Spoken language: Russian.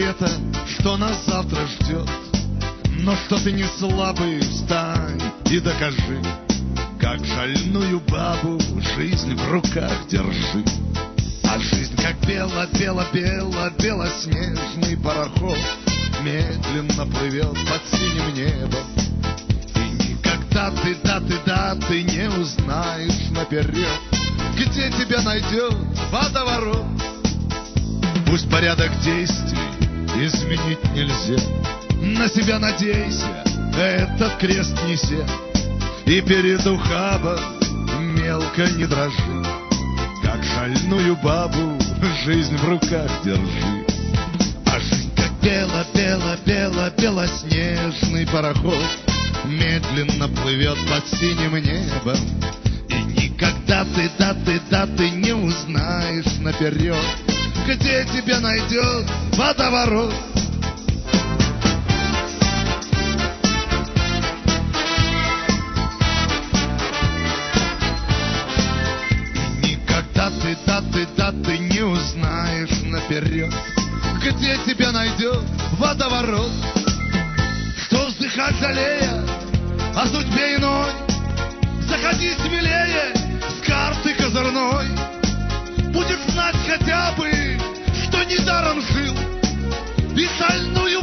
ответа, что нас завтра ждет. Но что ты не слабый, встань и докажи, как шальную бабу жизнь в руках держи. А жизнь как бело-бело-бело-белоснежный пароход медленно плывет под синим небом. И никогда ты не узнаешь наперед, где тебя найдет водоворот. Пусть порядок действий изменить нельзя, на себя надейся, этот крест неся, и перед ухабом мелко не дрожи, как шальную бабу жизнь в руках держи. А жизнь как бело-бело-бело-белоснежный пароход медленно плывет под синим небом. И никогда ты не узнаешь наперед, где тебя найдет водоворот. Ты не узнаешь наперед, где тебя найдет водоворот. Что вздыхать жалея о судьбе иной, заходи смелее с карты козырной. Будешь знать хотя бы, что недаром жил и шальную